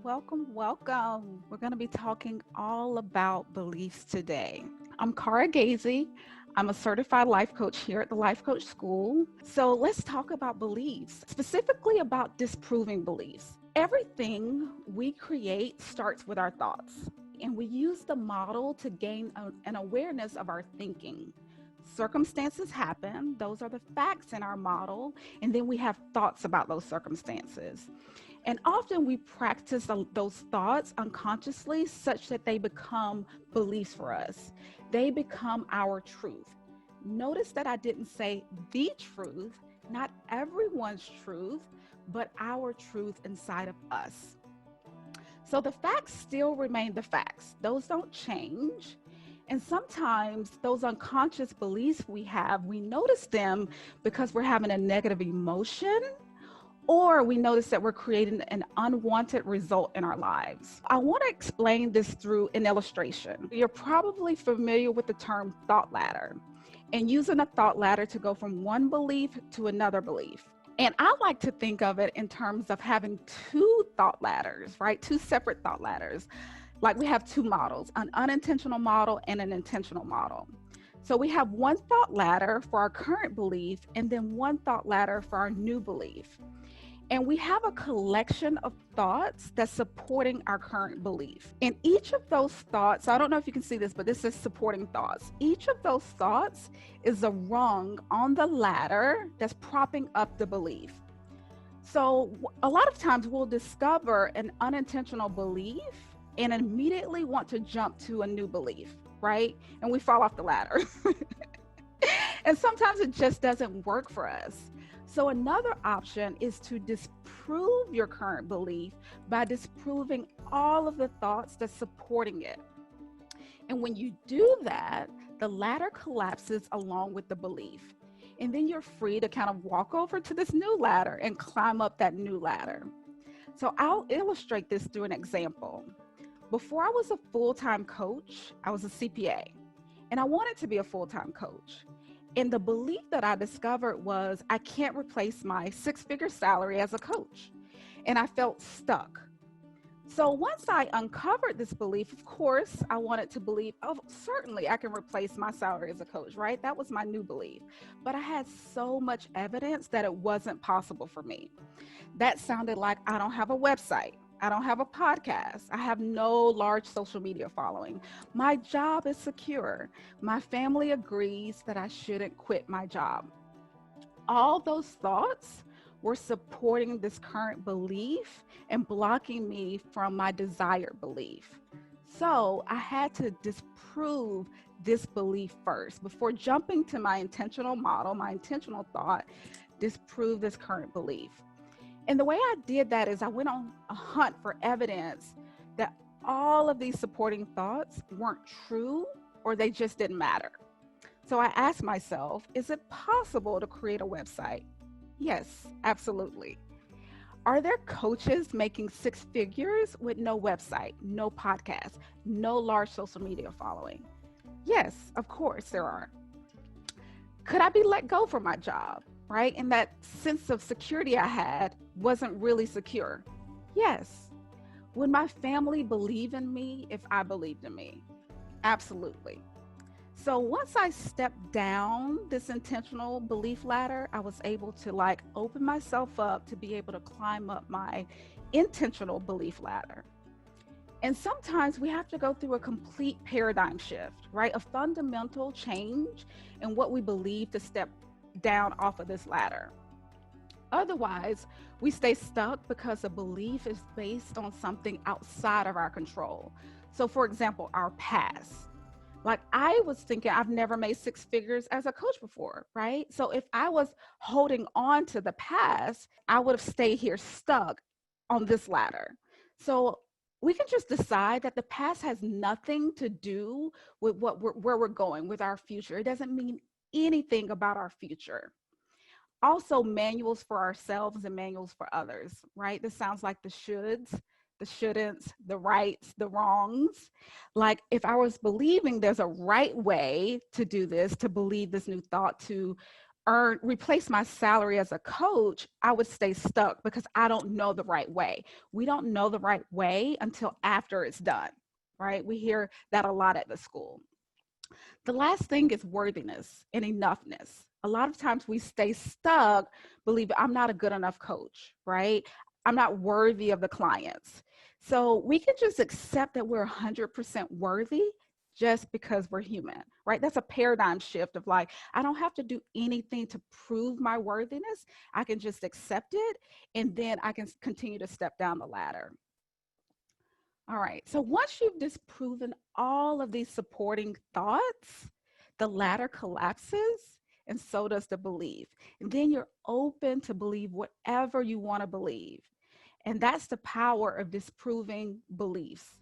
Welcome. We're going to be talking all about beliefs today. I'm Cara Gazy. I'm a certified life coach here at the Life Coach School. So let's talk about beliefs, specifically about disproving beliefs. Everything we create starts with our thoughts, and we use the model to gain an awareness of our thinking. Circumstances happen, those are the facts in our model, and then we have thoughts about those circumstances. And often we practice those thoughts unconsciously such that they become beliefs for us. They become our truth. Notice that I didn't say the truth, not everyone's truth, but our truth inside of us. So the facts still remain the facts. Those don't change. And sometimes those unconscious beliefs we have, we notice them because we're having a negative emotion, or we notice that we're creating an unwanted result in our lives. I want to explain this through an illustration. You're probably familiar with the term thought ladder and using a thought ladder to go from one belief to another belief. And I like to think of it in terms of having two thought ladders, right? Two separate thought ladders. Like we have two models, an unintentional model and an intentional model. So we have one thought ladder for our current belief and then one thought ladder for our new belief. And we have a collection of thoughts that's supporting our current belief. And each of those thoughts, I don't know if you can see this, but this is supporting thoughts. Each of those thoughts is a rung on the ladder that's propping up the belief. So a lot of times we'll discover an unintentional belief and immediately want to jump to a new belief, right? And we fall off the ladder. And sometimes it just doesn't work for us. So another option is to disprove your current belief by disproving all of the thoughts that's supporting it. And when you do that, the ladder collapses along with the belief. And then you're free to kind of walk over to this new ladder and climb up that new ladder. So I'll illustrate this through an example. Before I was a full-time coach, I was a CPA, and I wanted to be a full-time coach. And the belief that I discovered was I can't replace my six-figure salary as a coach. And I felt stuck. So once I uncovered this belief, of course, I wanted to believe, oh, certainly I can replace my salary as a coach, right? That was my new belief. But I had so much evidence that it wasn't possible for me. That sounded like I don't have a website. I don't have a podcast. I have no large social media following. My job is secure. My family agrees that I shouldn't quit my job. All those thoughts were supporting this current belief and blocking me from my desired belief. So I had to disprove this belief first before jumping to my intentional model, my intentional thought, disprove this current belief. And the way I did that is I went on a hunt for evidence that all of these supporting thoughts weren't true or they just didn't matter. So I asked myself, is it possible to create a website? Yes, absolutely. Are there coaches making six figures with no website, no podcast, no large social media following? Yes, of course there are. Could I be let go from my job? Right? And that sense of security I had wasn't really secure. Yes. Would my family believe in me if I believed in me? Absolutely. So once I stepped down this intentional belief ladder, I was able to open myself up to be able to climb up my intentional belief ladder. And sometimes we have to go through a complete paradigm shift, right? A fundamental change in what we believe to step down off of this ladder. Otherwise, we stay stuck because a belief is based on something outside of our control. So for example, our past. Like I was thinking I've never made six figures as a coach before, right? So if I was holding on to the past, I would have stayed here stuck on this ladder. So we can just decide that the past has nothing to do with where we're going with our future. It doesn't mean anything about our future. Also, manuals for ourselves and manuals for others, right? This sounds like the shoulds, the shouldn'ts, the rights, the wrongs. Like if I was believing there's a right way to do this, to believe this new thought, to replace my salary as a coach, I would stay stuck because I don't know the right way. We don't know the right way until after it's done, right? We hear that a lot at the school. The last thing is worthiness and enoughness. A lot of times we stay stuck, believe I'm not a good enough coach, right? I'm not worthy of the clients. So we can just accept that we're 100% worthy just because we're human, right? That's a paradigm shift of like, I don't have to do anything to prove my worthiness. I can just accept it, and then I can continue to step down the ladder. All right. So once you've disproven all of these supporting thoughts, the ladder collapses, and so does the belief. And then you're open to believe whatever you want to believe. And that's the power of disproving beliefs.